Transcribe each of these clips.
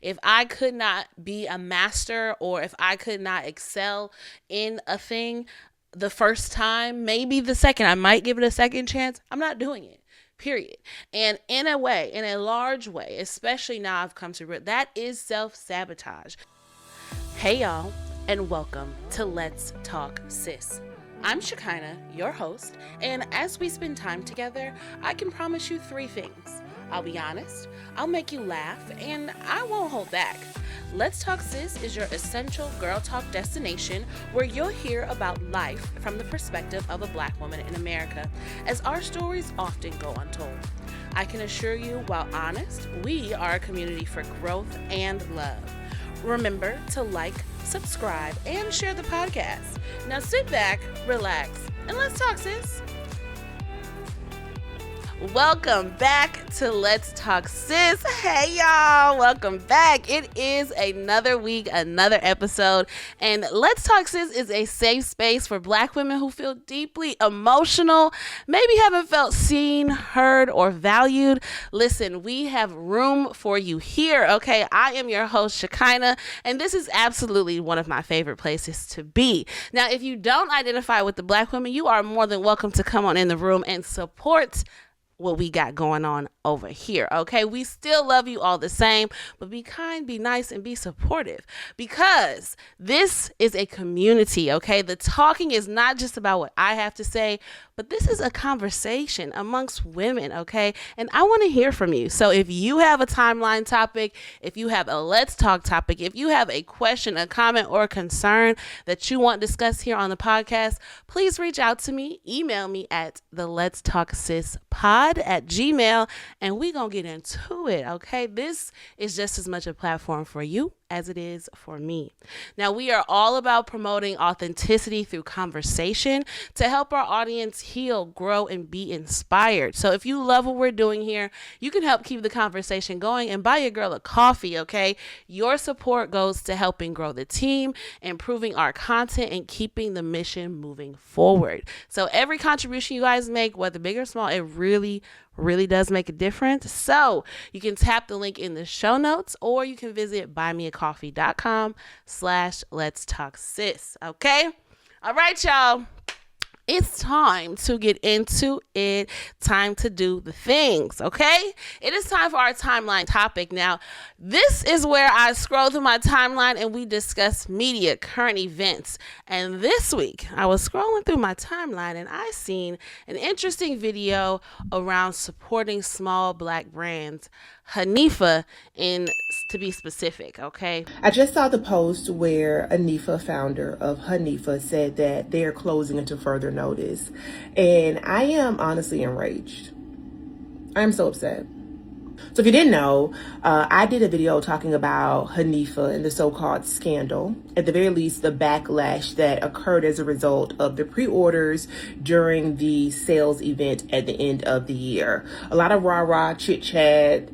If I could not be a master, or if I could not excel in a thing the first time, maybe the second, I might give it a second chance, I'm not doing it. Period. And in a way, in a large way, especially now I've come to realize, that is self-sabotage. Hey y'all, and welcome to Let's Talk Sis. I'm Shekinah, your host, and as we spend time together, I can promise you three things. I'll be honest, I'll make you laugh, and I won't hold back. Let's Talk Sis is your essential girl talk destination where you'll hear about life from the perspective of a Black woman in America, as our stories often go untold. I can assure you, while honest, we are a community for growth and love. Remember to like, subscribe, and share the podcast. Now sit back, relax, and let's talk, sis. Welcome back to Let's Talk Sis. Hey y'all, welcome back. It is another week, another episode, and Let's Talk Sis is a safe space for Black women who feel deeply emotional, maybe haven't felt seen, heard, or valued. Listen, we have room for you here, okay? I am your host, Shekinah, and this is absolutely one of my favorite places to be. Now, if you don't identify with the Black women, you are more than welcome to come on in the room and support what we got going on over here, okay? We still love you all the same, but be kind, be nice, and be supportive, because this is a community, okay? The talking is not just about what I have to say, but this is a conversation amongst women, okay? And I want to hear from you. So if you have a timeline topic, if you have a Let's Talk topic, if you have a question, a comment, or a concern that you want discussed here on the podcast, please reach out to me. Email me at the Let's Talk Sis pod at Gmail, and we gonna get into it, okay? This is just as much a platform for you as it is for me. Now, we are all about promoting authenticity through conversation to help our audience heal, grow, and be inspired. So if you love what we're doing here, you can help keep the conversation going and buy your girl a coffee, okay? Your support goes to helping grow the team, improving our content, and keeping the mission moving forward. So every contribution you guys make, whether big or small, it really does make a difference. So you can tap the link in the show notes, or you can visit buymeacoffee.com/let's talk sis. Okay. All right, y'all. It's time to get into it. Time to do the things, okay? It is time for our timeline topic. Now, this is where I scroll through my timeline and we discuss media, current events. And this week, I was scrolling through my timeline and I seen an interesting video around supporting small Black brands. Hanifa, to be specific, okay? I just saw the post where Hanifa, founder of Hanifa, said that they are closing until further notice. And I am honestly enraged. I'm so upset. So if you didn't know, I did a video talking about Hanifa and the so-called scandal, at the very least the backlash that occurred as a result of the pre-orders during the sales event at the end of the year. A lot of rah-rah, chit-chat,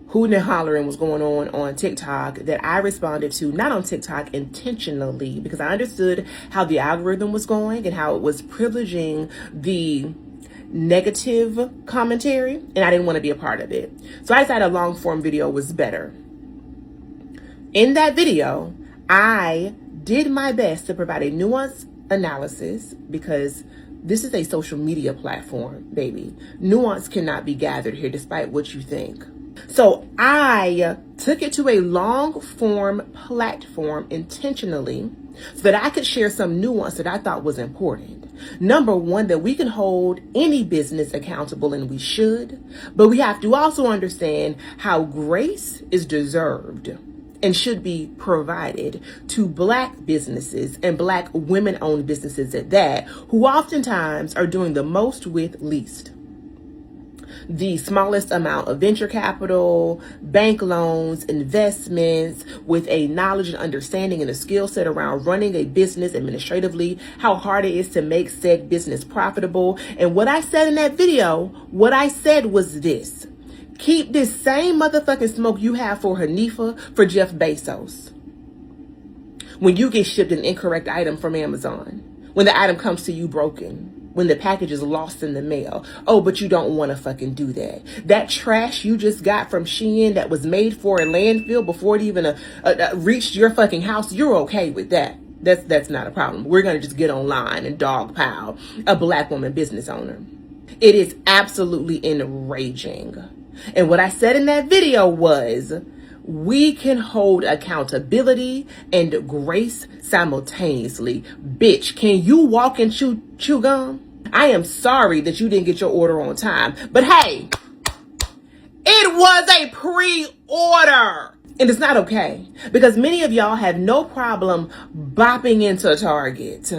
hooting and hollering was going on TikTok that I responded to, not on TikTok intentionally, because I understood how the algorithm was going and how it was privileging the negative commentary, and I didn't want to be a part of it. So I decided a long form video was better. In that video, I did my best to provide a nuanced analysis, because this is a social media platform, baby. Nuance cannot be gathered here despite what you think. So I took it to a long form platform intentionally so that I could share some nuance that I thought was important. Number one, that we can hold any business accountable, and we should, but we have to also understand how grace is deserved and should be provided to Black businesses and Black women-owned businesses at that, who oftentimes are doing the most with least. The smallest amount of venture capital, bank loans, investments, with a knowledge and understanding and a skill set around running a business administratively, how hard it is to make said business profitable. And what I said in that video, what I said was this: keep this same motherfucking smoke you have for Hanifa for Jeff Bezos. When you get shipped an incorrect item from Amazon, when the item comes to you broken, when the package is lost in the mail. Oh, but you don't want to fucking do that. That trash you just got from Shein that was made for a landfill before it even reached your fucking house, you're okay with that. That's not a problem. We're going to just get online and dogpile a black woman business owner. It is absolutely enraging. And what I said in that video was, we can hold accountability and grace simultaneously. Bitch, can you walk and chew gum? I am sorry that you didn't get your order on time, but hey, it was a pre-order. And it's not okay, because many of y'all have no problem bopping into Target.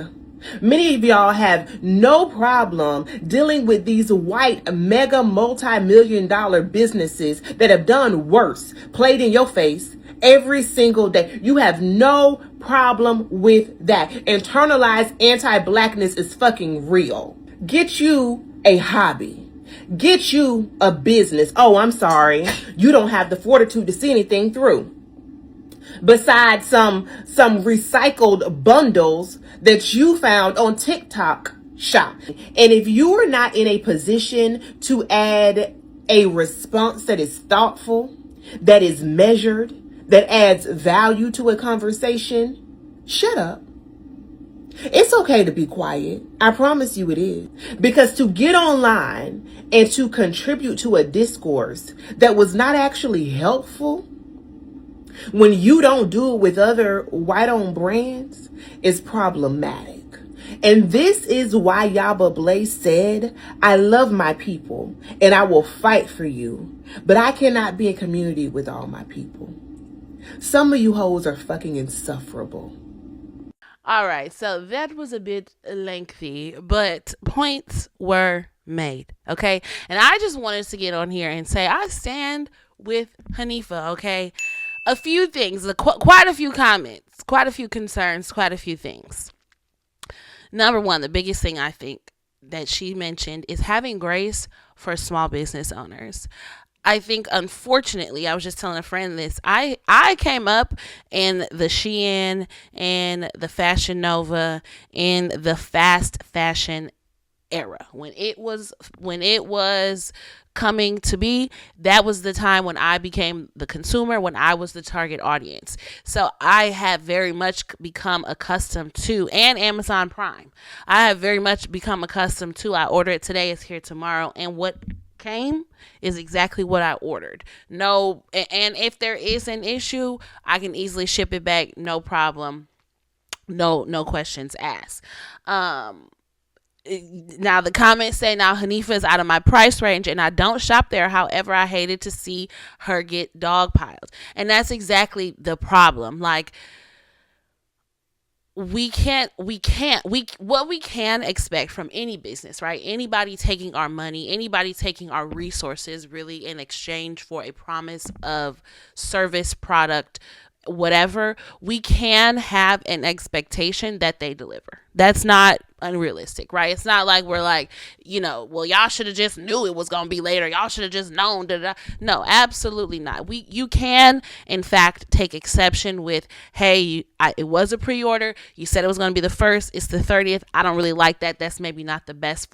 Many of y'all have no problem dealing with these white mega multi-million dollar businesses that have done worse, played in your face every single day. You have no problem with that. Internalized anti-blackness is fucking real. Get you a hobby. Get you a business. Oh, I'm sorry. You don't have the fortitude to see anything through. Besides some recycled bundles that you found on TikTok shop. And if you are not in a position to add a response that is thoughtful, that is measured, that adds value to a conversation, shut up. It's okay to be quiet. I promise you it is. Because to get online and to contribute to a discourse that was not actually helpful, when you don't do it with other white-owned brands, is problematic. And this is why Yaba Blaze said, I love my people and I will fight for you, but I cannot be in community with all my people. Some of you hoes are fucking insufferable. All right, so that was a bit lengthy, but points were made, okay? And I just wanted to get on here and say I stand with Hanifa, okay? A few things, quite a few comments, quite a few concerns, quite a few things. Number one, the biggest thing I think that she mentioned is having grace for small business owners. I think, unfortunately, I was just telling a friend this. I came up in the Shein and the Fashion Nova and the fast fashion era when it was coming to be. That was the time when I became the consumer, when I was the target audience. So I have very much become accustomed to, and Amazon Prime, I have very much become accustomed to, I order it today, it's here tomorrow, and what came is exactly what I ordered. No, and if there is an issue, I can easily ship it back, no problem, no questions asked. Now the comments say now Hanifa is out of my price range and I don't shop there. However, I hated to see her get dogpiled. And that's exactly the problem. Like, what we can expect from any business, right? Anybody taking our money, anybody taking our resources really in exchange for a promise of service, product, whatever, we can have an expectation that they deliver. That's not unrealistic, right? It's not like we're like, well, y'all should have just knew it was going to be later. Y'all should have just known. No, absolutely not. You can, in fact, take exception with, hey, it was a pre-order. You said it was going to be the 1st. It's the 30th. I don't really like that. That's maybe not the best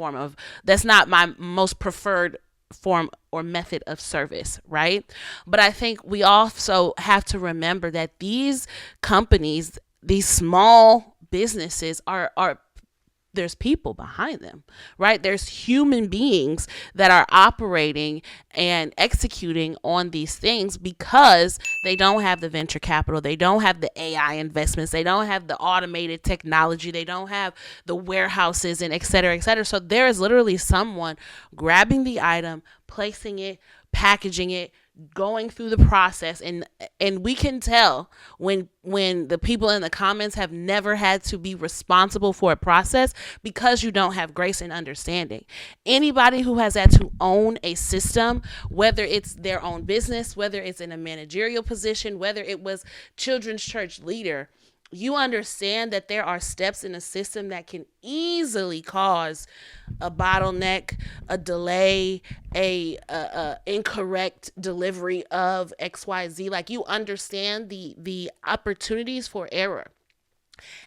that's not my most preferred form or method of service, right? But I think we also have to remember that these companies, these small businesses are there's people behind them, right? There's human beings that are operating and executing on these things because they don't have the venture capital, they don't have the AI investments, they don't have the automated technology, they don't have the warehouses and et cetera, et cetera. So there is literally someone grabbing the item, placing it, packaging it, going through the process, and we can tell when the people in the comments have never had to be responsible for a process because you don't have grace and understanding. Anybody who has had to own a system, whether it's their own business, whether it's in a managerial position, whether it was children's church leader, you understand that there are steps in a system that can easily cause a bottleneck, a delay, a incorrect delivery of XYZ. Like, you understand the opportunities for error.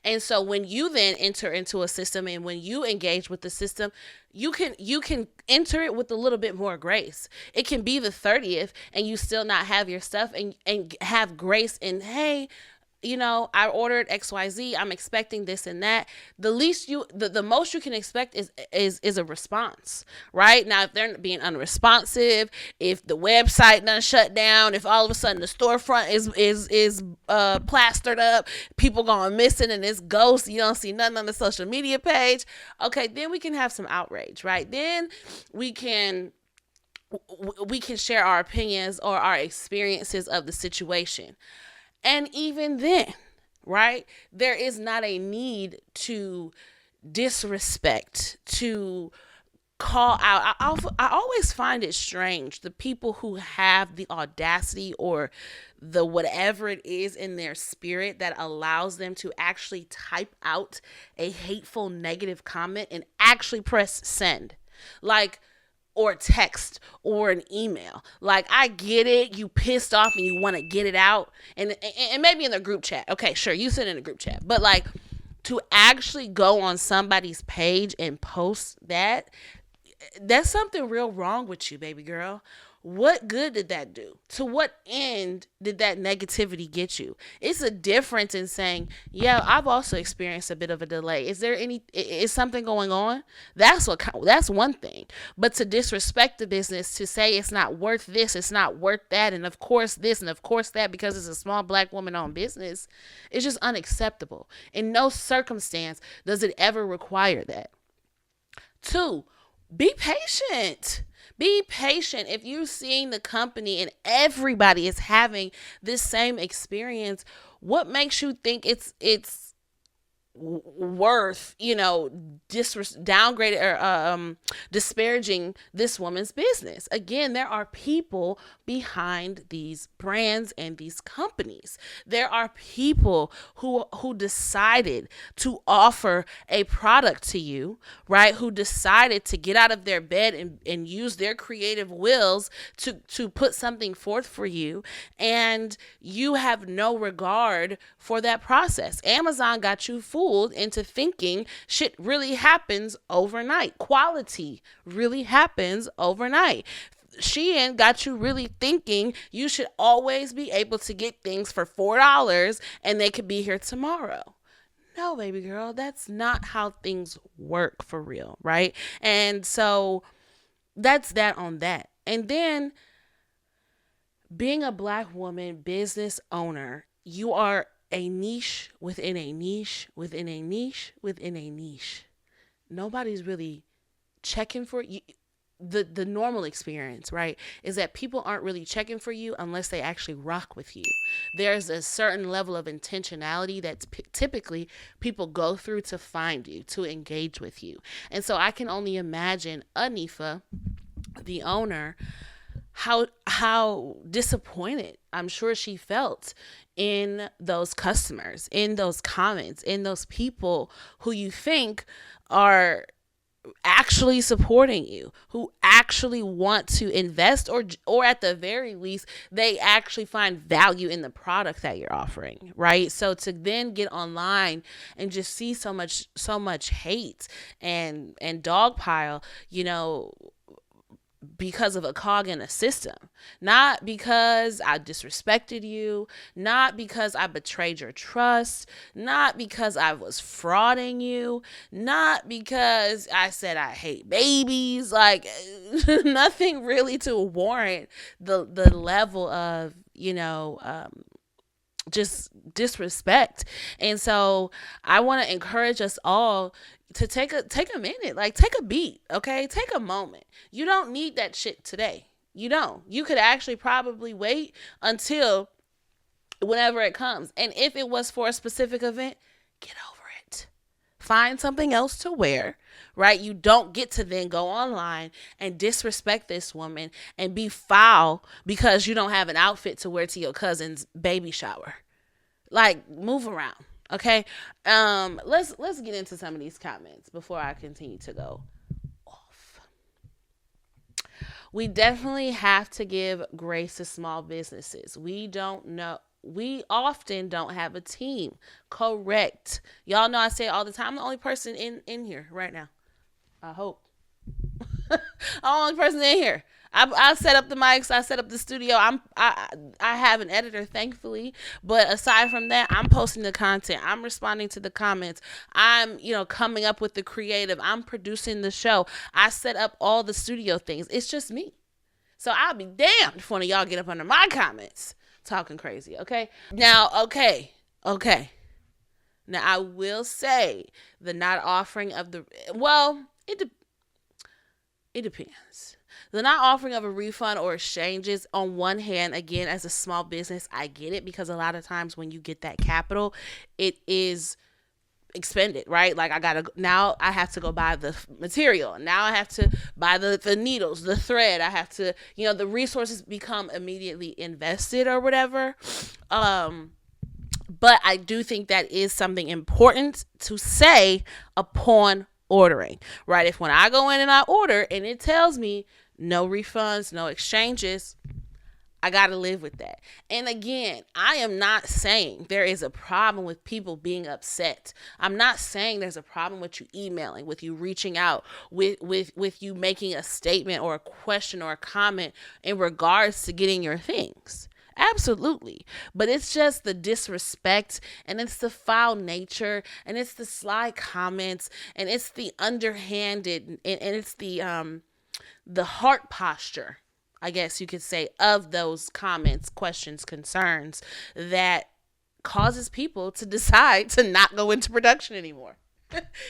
And so when you then enter into a system and when you engage with the system, you can enter it with a little bit more grace. It can be the 30th and you still not have your stuff, and have grace in, hey, I ordered XYZ. I'm expecting this and that. The most you can expect is a response, right? Now, if they're being unresponsive, if the website done shut down, if all of a sudden the storefront is plastered up, people going missing and it's ghost, you don't see nothing on the social media page. Okay, then we can have some outrage, right? Then we can we can share our opinions or our experiences of the situation. And even then, right, there is not a need to disrespect, to call out. I always find it strange the people who have the audacity or the whatever it is in their spirit that allows them to actually type out a hateful negative comment and actually press send. Like, or text or an email. Like, I get it, you pissed off and you want to get it out, and maybe in the group chat. Okay, sure, you send in a group chat, but like, to actually go on somebody's page and post that, that's something real wrong with you, baby girl. What good did that do? To what end did that negativity get you? It's a difference in saying, yeah, I've also experienced a bit of a delay. Is something going on? That's one thing. But to disrespect the business, to say it's not worth this, it's not worth that, and of course this and of course that because it's a small black woman owned business, it's just unacceptable. In no circumstance does it ever require that. Two, be patient. Be patient. If you're seeing the company and everybody is having this same experience, what makes you think it's worth, downgrading or disparaging this woman's business? Again, there are people behind these brands and these companies. There are people who decided to offer a product to you, right? Who decided to get out of their bed and use their creative wills to put something forth for you, and you have no regard for that process. Amazon got you fooled into thinking shit really happens overnight. Quality really happens overnight. Shein got you really thinking you should always be able to get things for $4 and they could be here tomorrow. No, baby girl, that's not how things work for real, right? And so that's that on that. And then being a black woman business owner, you are a niche within a niche within a niche within a niche. Nobody's really checking for you. The normal experience, right, is that people aren't really checking for you unless they actually rock with you. There's a certain level of intentionality that typically people go through to find you, to engage with you. And so I can only imagine Anifa, the owner, how disappointed I'm sure she felt in those customers, in those comments, in those people who you think are actually supporting you, who actually want to invest, or at the very least they actually find value in the product that you're offering, right? So to then get online and just see so much hate and dogpile, because of a cog in a system, not because I disrespected you, not because I betrayed your trust, not because I was frauding you, not because I said I hate babies, like nothing really to warrant the level of just disrespect. And so I want to encourage us all to take a minute, like take a beat, okay? Take a moment. You don't need that shit today. You don't. You could actually probably wait until whenever it comes. And if it was for a specific event, get over it. Find something else to wear, right? You don't get to then go online and disrespect this woman and be foul because you don't have an outfit to wear to your cousin's baby shower. Like, move around. Okay. Let's get into some of these comments before I continue to go off. We definitely have to give grace to small businesses. We don't know. we often don't have a team. Correct. Y'all know I say it all the time. I'm the only person in here right now. I hope. I'm the only person in here. I set up the mics. I set up the studio. I have an editor, thankfully. But aside from that, I'm posting the content. I'm responding to the comments. I'm coming up with the creative. I'm producing the show. I set up all the studio things. It's just me. So I'll be damned if one of y'all get up under my comments talking crazy. Okay. Now I will say the not offering of the it depends. The not offering of a refund or exchanges, on one hand, again, as a small business, I get it, because a lot of times when you get that capital, it is expended, right? Like now I have to go buy the material. Now I have to buy the needles, the thread. I have to, the resources become immediately invested or whatever. But I do think that is something important to say upon ordering, right? If when I go in and I order and it tells me no refunds, no exchanges, I got to live with that. And again, I am not saying there is a problem with people being upset. I'm not saying there's a problem with you emailing, with you reaching out, with you making a statement or a question or a comment in regards to getting your things. Absolutely. But it's just the disrespect, and it's the foul nature, and it's the sly comments, and it's the underhanded, and it's the heart posture, I guess you could say, of those comments, questions, concerns that causes people to decide to not go into production anymore.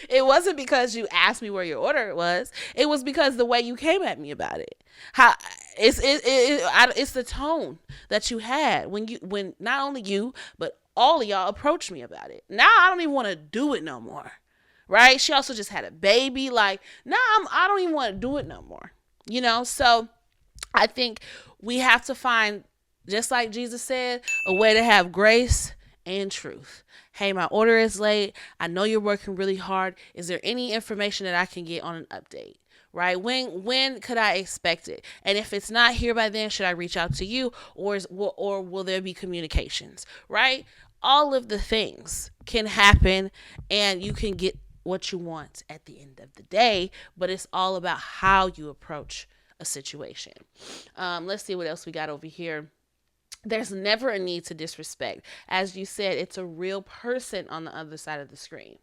It wasn't because you asked me where your order was. It was because the way you came at me about it. How it's the tone that you had when not only you but all of y'all approached me about it. Now I don't even want to do it no more. Right? She also just had a baby. Like, now I don't even want to do it no more. So I think we have to find, just like Jesus said, a way to have grace and truth. Hey, my order is late. I know you're working really hard. Is there any information that I can get on an update? Right? When could I expect it? And if it's not here by then, should I reach out to you, or will there be communications? Right? All of the things can happen, and you can get what you want at the end of the day, but it's all about how you approach a situation. Let's see what else we got over here. There's never a need to disrespect. As you said, it's a real person on the other side of the screen.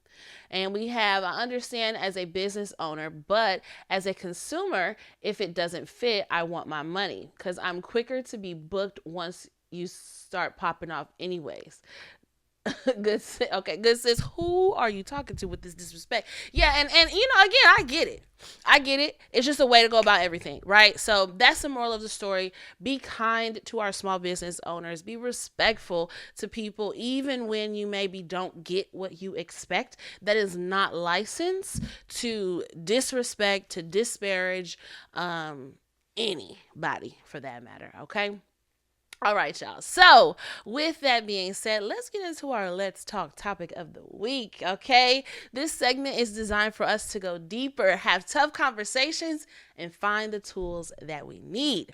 And I understand as a business owner, but as a consumer, if it doesn't fit, I want my money, because I'm quicker to be booked once you start popping off anyways. Good sis. Okay, good sis. Who are you talking to with this disrespect? Yeah, and again, I get it. It's just a way to go about everything, right? So that's the moral of the story. Be kind to our small business owners. Be respectful to people, even when you maybe don't get what you expect. That is not license to disrespect, to disparage anybody for that matter, okay? All right, y'all. So with that being said, let's get into our Let's Talk topic of the week, okay? This segment is designed for us to go deeper, have tough conversations, and find the tools that we need.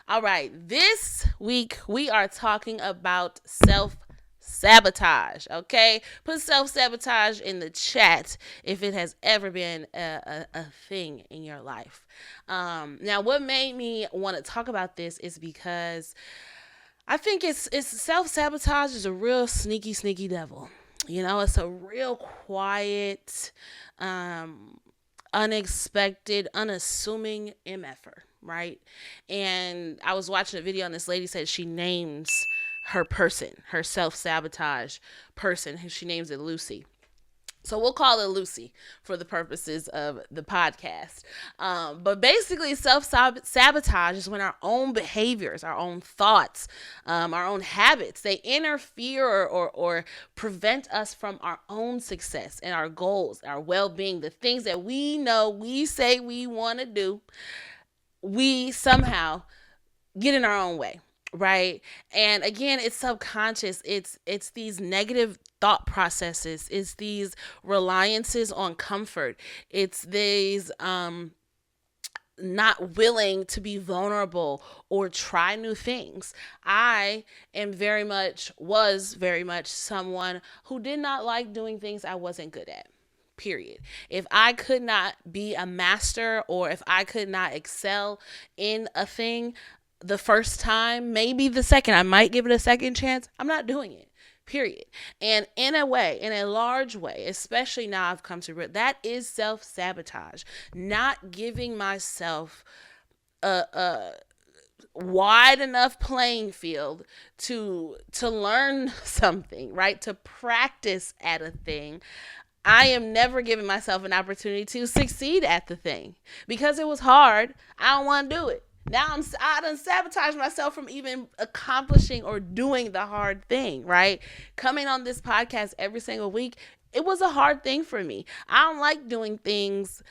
All right, this week we are talking about self-sabotage, okay? Put self-sabotage in the chat if it has ever been a thing in your life. Now, what made me want to talk about this is because I think it's self-sabotage is a real sneaky devil. It's a real quiet, unexpected, unassuming MFer, right? And I was watching a video and this lady said she names her self-sabotage person, and she names it Lucy. So we'll call it Lucy for the purposes of the podcast. But basically, self-sabotage is when our own behaviors, our own thoughts, our own habits, they interfere or prevent us from our own success and our goals, our well-being, the things that we know we say we want to do. We somehow get in our own way. Right. And again, it's subconscious. It's these negative thought processes. It's these reliances on comfort. It's these not willing to be vulnerable or try new things. I was very much someone who did not like doing things I wasn't good at. Period. If I could not be a master or if I could not excel in a thing the first time, maybe the second, I might give it a second chance, I'm not doing it. Period. And in a way, in a large way, especially now I've come to realize that is self sabotage. Not giving myself a wide enough playing field to learn something, right? To practice at a thing. I am never giving myself an opportunity to succeed at the thing because it was hard. I don't want to do it. Now I done sabotaged myself from even accomplishing or doing the hard thing, right? Coming on this podcast every single week, it was a hard thing for me. I don't like doing things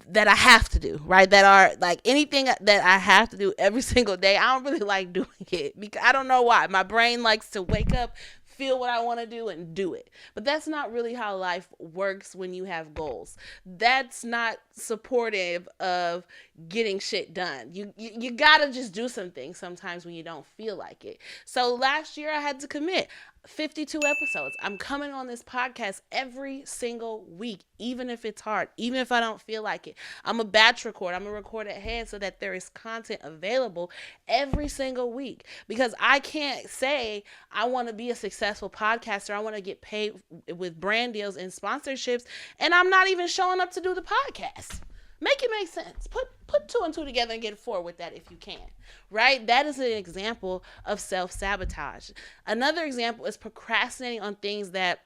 that I have to do, right? That are like anything that I have to do every single day. I don't really like doing it because I don't know why. My brain likes to wake up, feel what I want to do and do it. But that's not really how life works when you have goals. That's not supportive of getting shit done. You got to just do some things sometimes when you don't feel like it. So last year I had to commit 52 episodes. I'm coming on this podcast every single week, even if it's hard, even if I don't feel like it. I'm a batch record. I'm a record ahead so that there is content available every single week because I can't say I want to be a successful podcaster. I want to get paid with brand deals and sponsorships, and I'm not even showing up to do the podcast. Make it make sense. Put two and two together and get forward with that if you can, right? That is an example of self-sabotage. Another example is procrastinating on things that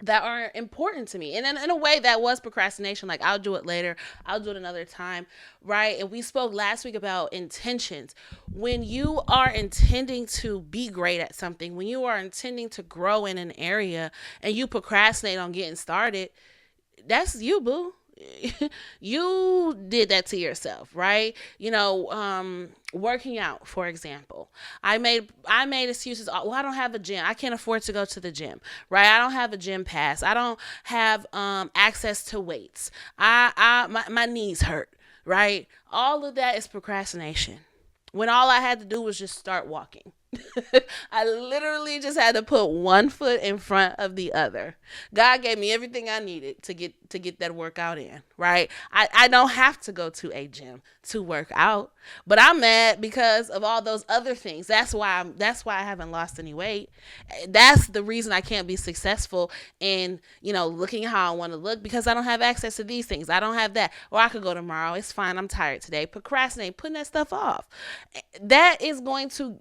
are important to me. And in a way that was procrastination. Like, I'll do it later. I'll do it another time, right? And we spoke last week about intentions. When you are intending to be great at something, when you are intending to grow in an area and you procrastinate on getting started, that's you, boo. You did that to yourself, right? Working out, for example. I made excuses. Well, I don't have a gym. I can't afford to go to the gym, right? I don't have a gym pass. I don't have access to weights. My knees hurt, right? All of that is procrastination. When all I had to do was just start walking. I literally just had to put one foot in front of the other. God gave me everything I needed to get that workout in, right? I don't have to go to a gym to work out, but I'm mad because of all those other things. That's why I haven't lost any weight. That's the reason I can't be successful in, looking how I want to look because I don't have access to these things. I don't have that. Or I could go tomorrow. It's fine. I'm tired today. Procrastinate, putting that stuff off. That is going to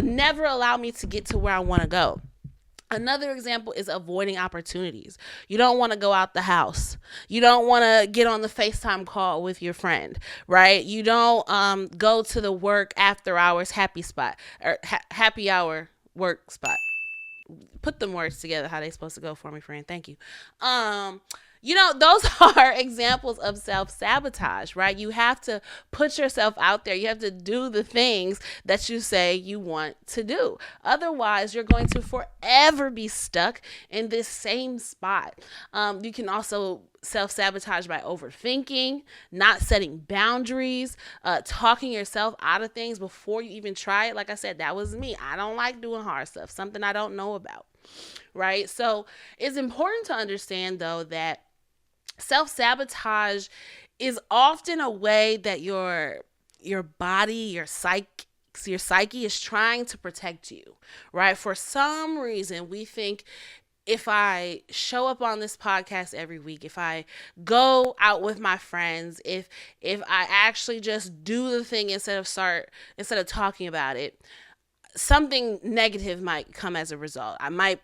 never allow me to get to where I want to go. Another example is avoiding opportunities. You don't want to go out the house. You don't want to get on the FaceTime call with your friend, right? You don't go to the work after hours happy spot or happy hour work spot. Put them words together how they supposed to go for me, friend. Thank you. Those are examples of self-sabotage, right? You have to put yourself out there. You have to do the things that you say you want to do. Otherwise, you're going to forever be stuck in this same spot. You can also self-sabotage by overthinking, not setting boundaries, talking yourself out of things before you even try it. Like I said, that was me. I don't like doing hard stuff, something I don't know about, right? So it's important to understand, though, that self-sabotage is often a way that your body, your psyche is trying to protect you, right? For some reason, we think if I show up on this podcast every week, if I go out with my friends, if I actually just do the thing instead of talking about it, something negative might come as a result. I might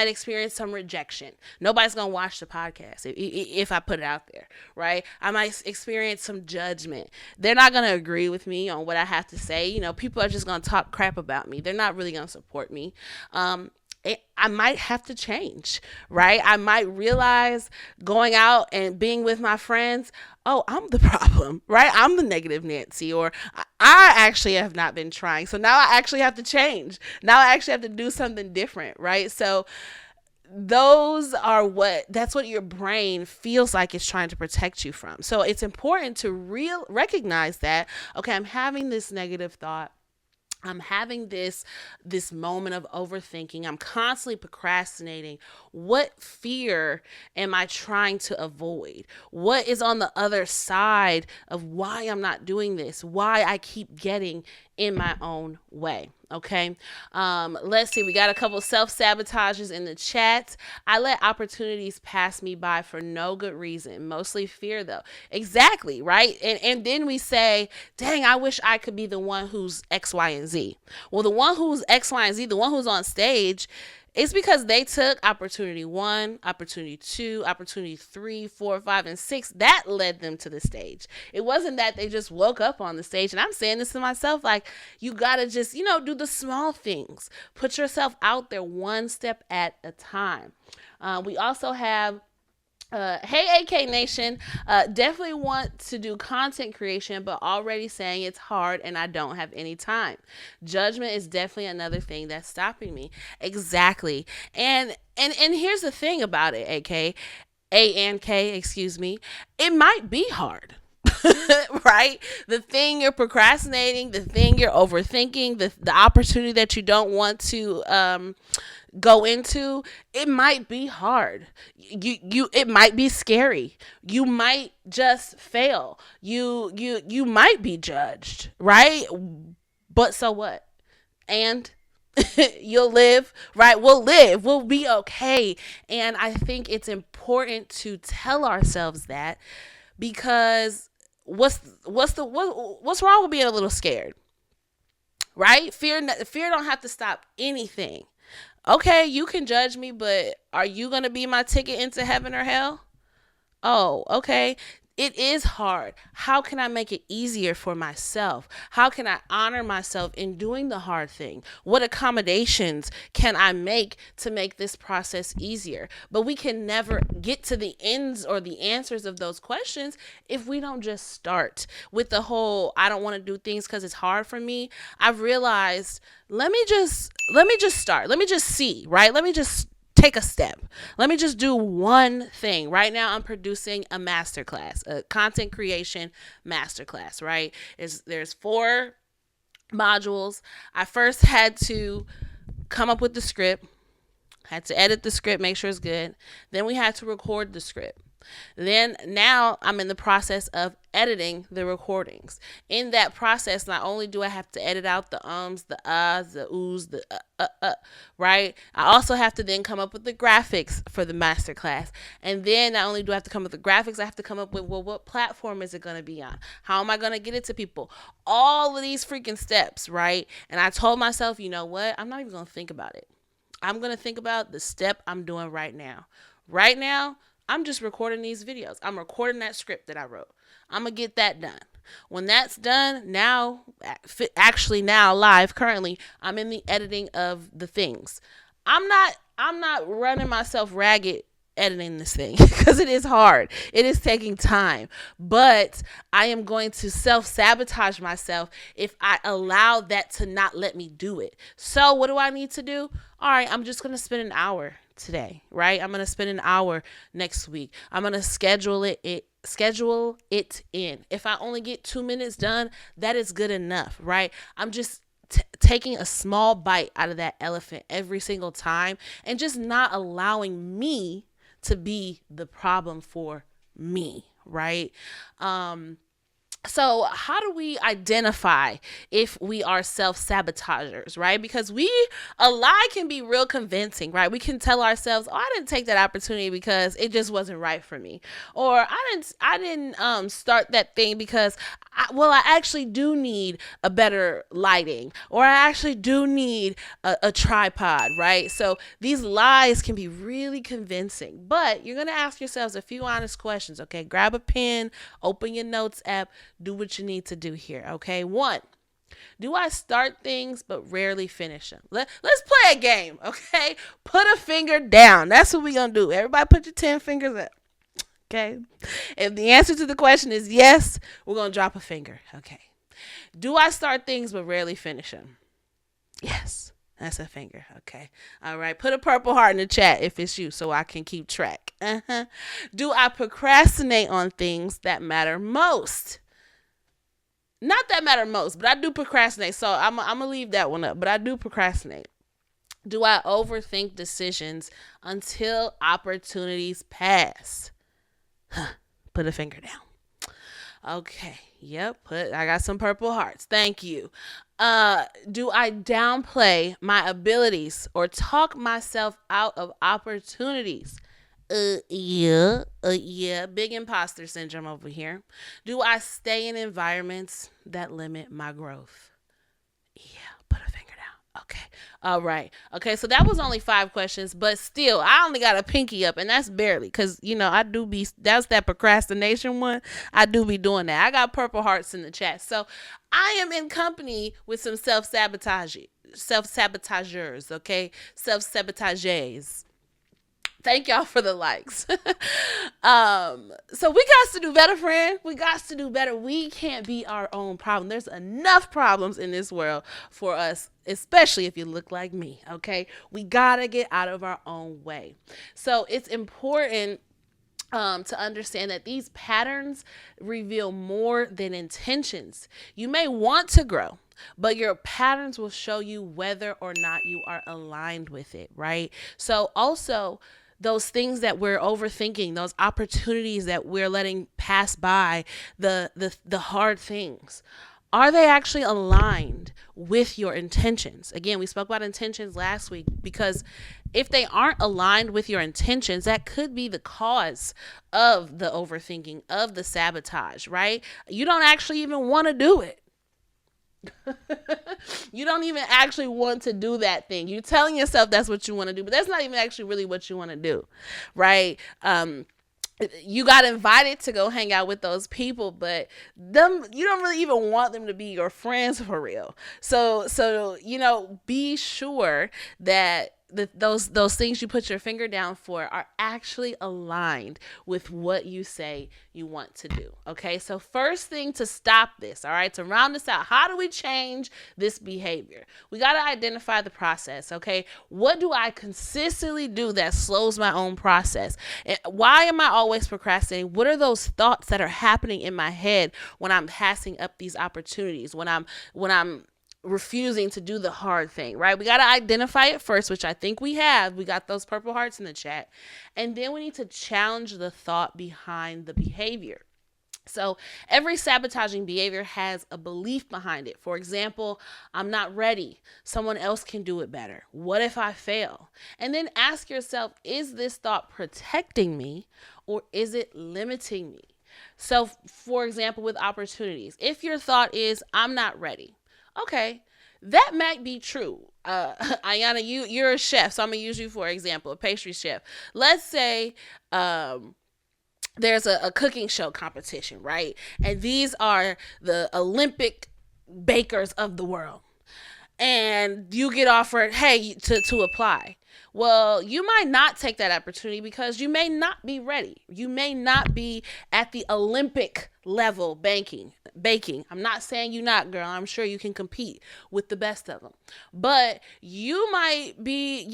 experience some rejection. Nobody's gonna watch the podcast if I put it out there, right? I might experience some judgment. They're not gonna agree with me on what I have to say. People are just gonna talk crap about me. They're not really gonna support me. I might have to change, right? I might realize going out and being with my friends, oh, I'm the problem, right? I'm the negative Nancy, or I actually have not been trying. So now I actually have to change. Now I actually have to do something different, right? So that's what your brain feels like it's trying to protect you from. So it's important to recognize that, okay, I'm having this negative thought. I'm having this moment of overthinking. I'm constantly procrastinating. What fear am I trying to avoid? What is on the other side of why I'm not doing this? Why I keep getting in my own way. Okay. Let's see. We got a couple self sabotages in the chat. I let opportunities pass me by for no good reason, mostly fear, though. Exactly. Right. And then we say, dang, I wish I could be the one who's X, Y, and Z. Well, the one who's X, Y, and Z, the one who's on stage, it's because they took opportunity one, opportunity two, opportunity three, four, five, and six. That led them to the stage. It wasn't that they just woke up on the stage. And I'm saying this to myself, like, you got to just, do the small things. Put yourself out there one step at a time. We also have hey AK Nation, definitely want to do content creation, but already saying it's hard and I don't have any time. Judgment is definitely another thing that's stopping me. Exactly. And here's the thing about it, AK, A and K, excuse me. It might be hard. Right? The thing you're procrastinating, the thing you're overthinking, the opportunity that you don't want to go into, it might be hard. It might be scary. You might just fail. You might be judged, right? But so what? And you'll live, right? We'll live. We'll be okay. And I think it's important to tell ourselves that, because what's wrong with being a little scared, right? Fear don't have to stop anything. Okay, you can judge me, but are you going to be my ticket into heaven or hell? Oh, okay. It is hard. How can I make it easier for myself? How can I honor myself in doing the hard thing? What accommodations can I make to make this process easier? But we can never get to the ends or the answers of those questions if we don't just start with the whole I don't want to do things because it's hard for me. I've realized, let me just start. Let me just see, right? Let me just take a step. Let me just do one thing. Right now, I'm producing a masterclass, a content creation masterclass, right? There's 4 modules. I first had to come up with the script, had to edit the script, make sure it's good. Then we had to record the script. Then now I'm in the process of editing the recordings. In that process, not only do I have to edit out the ums, the ahs, the oohs, the right? I also have to then come up with the graphics for the masterclass. And then not only do I have to come up with the graphics, I have to come up with, well, what platform is it going to be on? How am I going to get it to people? All of these freaking steps, right? And I told myself, you know what? I'm not even going to think about it. I'm going to think about the step I'm doing right now. Right now, I'm just recording these videos. I'm recording that script that I wrote. I'm going to get that done. When that's done, now, actually now live currently, I'm in the editing of the things. I'm not running myself ragged editing this thing because it is hard. It is taking time, but I am going to self-sabotage myself if I allow that to not let me do it. So what do I need to do? All right, I'm just going to spend an hour today, right? I'm going to spend an hour next week. I'm going to schedule it in. If I only get 2 minutes done, that is good enough, right? I'm just taking a small bite out of that elephant every single time and just not allowing me to be the problem for me, right? So how do we identify if we are self-sabotagers, right? Because a lie can be real convincing, right? We can tell ourselves, oh, I didn't take that opportunity because it just wasn't right for me. Or I didn't start that thing because I actually do need a better lighting, or I actually do need a tripod, right? So these lies can be really convincing, but you're going to ask yourselves a few honest questions, okay? Grab a pen, open your notes app, do what you need to do here, okay? 1, do I start things but rarely finish them? Let's play a game, okay? Put a finger down. That's what we're going to do. Everybody put your 10 fingers up. Okay. If the answer to the question is yes, we're going to drop a finger. Okay. Do I start things but rarely finish them? Yes. That's a finger. Okay. All right. Put a purple heart in the chat if it's you so I can keep track. Uh-huh. Do I procrastinate on things that matter most? Not that matter most, but I do procrastinate. So I'm going to leave that one up. But I do procrastinate. Do I overthink decisions until opportunities pass? Put a finger down. Okay. Yep. I got some purple hearts. Thank you. Do I downplay my abilities or talk myself out of opportunities? Yeah. Big imposter syndrome over here. Do I stay in environments that limit my growth? Yeah. Put a finger down. Okay. All right. Okay. So that was only 5 questions, but still, I only got a pinky up, and that's barely because, I do that's that procrastination one. I do be doing that. I got purple hearts in the chat. So I am in company with some self-sabotagers, okay? Self-sabotages. Thank y'all for the likes. So we got to do better, friend. We got to do better. We can't be our own problem. There's enough problems in this world for us, especially if you look like me, okay? We got to get out of our own way. So it's important to understand that these patterns reveal more than intentions. You may want to grow, but your patterns will show you whether or not you are aligned with it, right? So also, those things that we're overthinking, those opportunities that we're letting pass by, the hard things, are they actually aligned with your intentions? Again, we spoke about intentions last week, because if they aren't aligned with your intentions, that could be the cause of the overthinking, of the sabotage, right? You don't actually even want to do it. You don't even actually want to do that thing. You're telling yourself that's what you want to do, but that's not even actually really what you want to do, right? You got invited to go hang out with those people, but you don't really even want them to be your friends for real. So be sure that those things you put your finger down for are actually aligned with what you say you want to do. Okay, so first thing to stop this, all right, to round this out, how do we change this behavior? We got to identify the process. Okay, what do I consistently do that slows my own process? And why am I always procrastinating? What are those thoughts that are happening in my head when I'm passing up these opportunities, when I'm refusing to do the hard thing, right? We got to identify it first, which I think we have. We got those purple hearts in the chat. And then we need to challenge the thought behind the behavior. So every sabotaging behavior has a belief behind it. For example, I'm not ready. Someone else can do it better. What if I fail? And then ask yourself, is this thought protecting me or is it limiting me? So for example, with opportunities, if your thought is, I'm not ready. Okay, that might be true. Ayana, you're a chef, so I'm gonna use you for example, a pastry chef. Let's say there's a cooking show competition, right? And these are the Olympic bakers of the world. And you get offered, hey, to apply. Well, you might not take that opportunity because you may not be ready. You may not be at the Olympic level baking. I'm not saying you not, girl. I'm sure you can compete with the best of them. But you might be,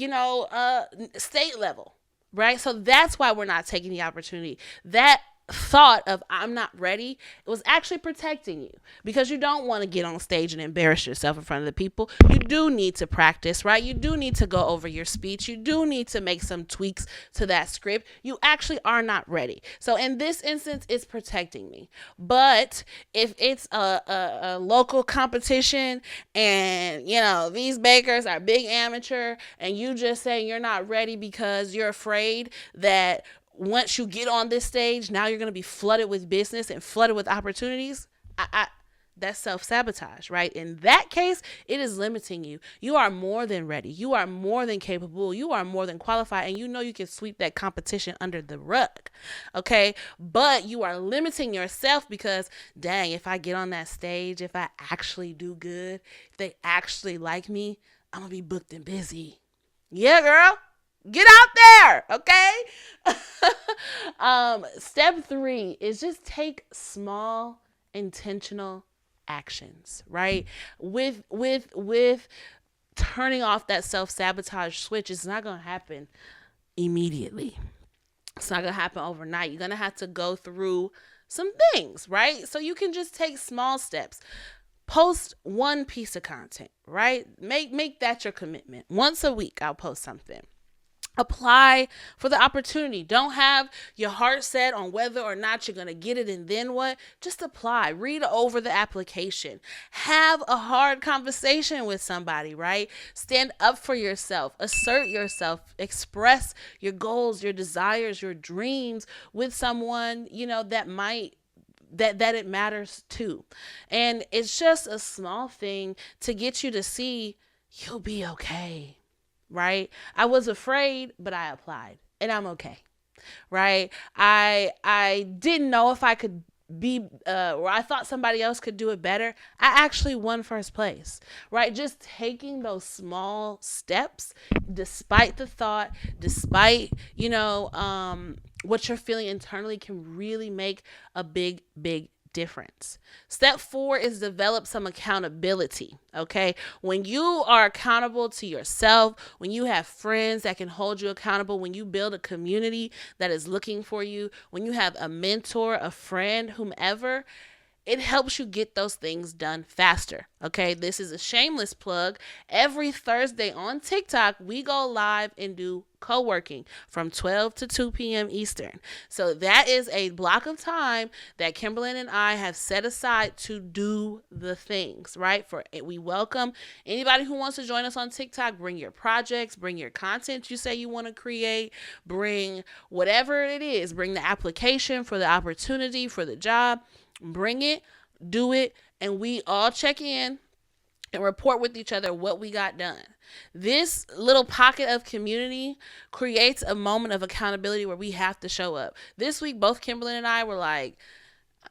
state level, right? So that's why we're not taking the opportunity. That thought of I'm not ready, it was actually protecting you, because you don't want to get on stage and embarrass yourself in front of the people. You do need to practice, right? You do need to go over your speech. You do need to make some tweaks to that script. You actually are not ready. So in this instance, it's protecting me. But if it's a local competition and these bakers are big amateur, and you just say you're not ready because you're afraid that once you get on this stage, now you're going to be flooded with business and flooded with opportunities, that's self-sabotage, right? In that case, it is limiting you. You are more than ready. You are more than capable. You are more than qualified. And you can sweep that competition under the rug, okay? But you are limiting yourself because, dang, if I get on that stage, if I actually do good, if they actually like me, I'm going to be booked and busy. Yeah, girl. Get out there, okay? Step 3 is just take small, intentional actions, right? With turning off that self-sabotage switch is not going to happen immediately. It's not going to happen overnight. You're going to have to go through some things, right? So you can just take small steps. Post one piece of content, right? Make that your commitment. Once a week, I'll post something. Apply for the opportunity. Don't have your heart set on whether or not you're going to get it and then what. Just apply. Read over the application. Have a hard conversation with somebody, right? Stand up for yourself. Assert yourself. Express your goals, your desires, your dreams with someone, that it matters to. And it's just a small thing to get you to see you'll be okay, right? I was afraid, but I applied and I'm okay, right? I didn't know if I could be or I thought somebody else could do it better. I actually won first place, right? Just taking those small steps despite the thought, despite what you're feeling internally, can really make a big difference. Step 4 is develop some accountability. Okay. When you are accountable to yourself, when you have friends that can hold you accountable, when you build a community that is looking for you, when you have a mentor, a friend, whomever, it helps you get those things done faster. Okay, this is a shameless plug. Every Thursday on TikTok, we go live and do co-working from 12 to 2 p.m. Eastern. So that is a block of time that Kimberly and I have set aside to do the things, right? We welcome anybody who wants to join us on TikTok. Bring your projects, bring your content you say you want to create, bring whatever it is, bring the application for the opportunity, for the job. Bring it, do it, and we all check in and report with each other what we got done. This little pocket of community creates a moment of accountability where we have to show up. This week, both Kimberly and I were like,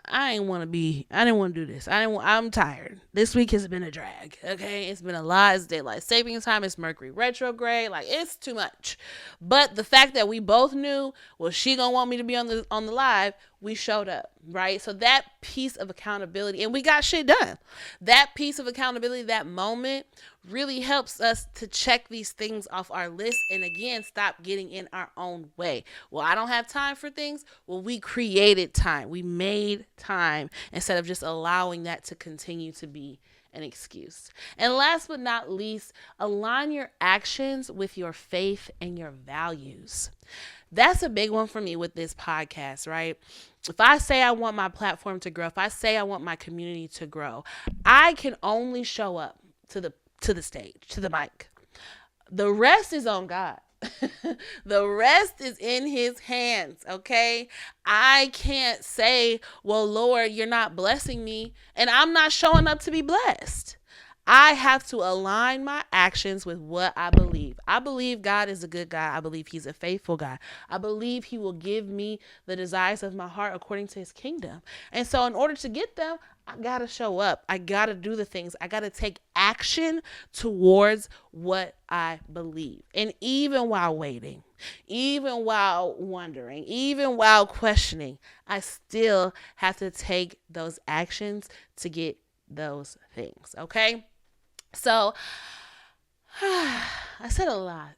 I didn't want to do this. I'm tired. This week has been a drag. Okay. It's been a lot. It's daylight savings time. It's Mercury retrograde. Like, it's too much. But the fact that we both knew, well, she gonna want me to be on the live, we showed up, right? So that piece of accountability, and we got shit done. That piece of accountability, that moment, really helps us to check these things off our list and again stop getting in our own way. Well, I don't have time for things. Well, we created time. We made time instead of just allowing that to continue to be an excuse. And last but not least, align your actions with your faith and your values. That's a big one for me with this podcast, right? If I say I want my platform to grow, if I say I want my community to grow, I can only show up to the stage, to the mic. The rest is on God. The rest is in his hands, okay? I can't say, well, Lord, you're not blessing me, and I'm not showing up to be blessed. I have to align my actions with what I believe. I believe God is a good God. I believe he's a faithful God. I believe he will give me the desires of my heart according to his kingdom. And so in order to get them, I got to show up. I got to do the things. I got to take action towards what I believe. And even while waiting, even while wondering, even while questioning, I still have to take those actions to get those things. Okay? So I said a lot.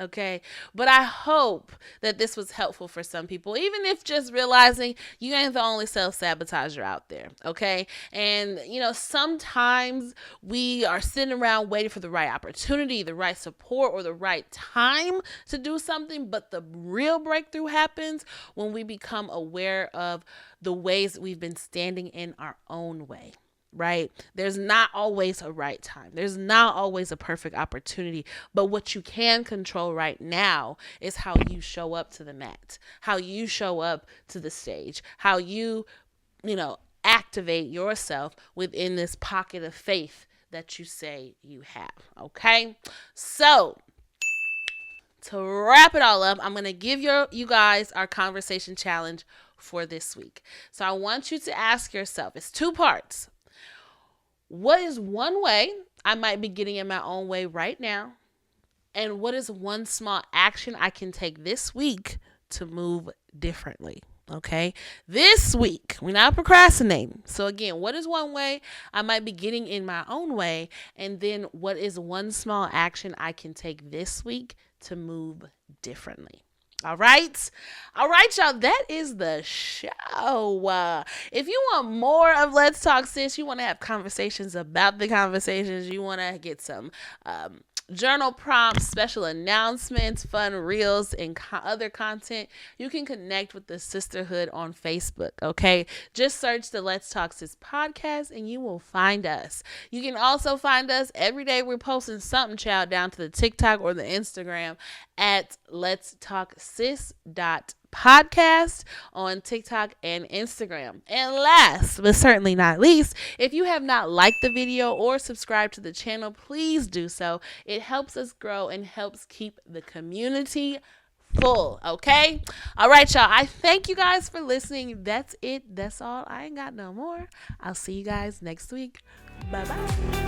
Okay. But I hope that this was helpful for some people, even if just realizing you ain't the only self-sabotager out there. Okay. And, sometimes we are sitting around waiting for the right opportunity, the right support, or the right time to do something. But the real breakthrough happens when we become aware of the ways that we've been standing in our own way. Right? There's not always a right time. There's not always a perfect opportunity. But what you can control right now is how you show up to the mat, how you show up to the stage, how you, activate yourself within this pocket of faith that you say you have. Okay? So to wrap it all up, I'm going to give you guys our conversation challenge for this week. So I want you to ask yourself, it's 2 parts. What is one way I might be getting in my own way right now? And what is one small action I can take this week to move differently? Okay, this week we're not procrastinating. So, again, what is one way I might be getting in my own way? And then, what is one small action I can take this week to move differently? All right. All right, y'all. That is the show. If you want more of Let's Talk Sis, you want to have conversations about the conversations, you want to get some journal prompts, special announcements, fun reels, and other content, you can connect with the sisterhood on Facebook. Okay, just search the Let's Talk Sis podcast and you will find us. You can also find us every day. We're posting something, child, down to the TikTok or the Instagram at Let's Talk Sis podcast on TikTok and Instagram. And last but certainly not least, if you have not liked the video or subscribed to the channel, please do so. It helps us grow and helps keep the community full. Okay. All right, y'all. I thank you guys for listening. That's it. That's all. I ain't got no more. I'll see you guys next week. Bye bye.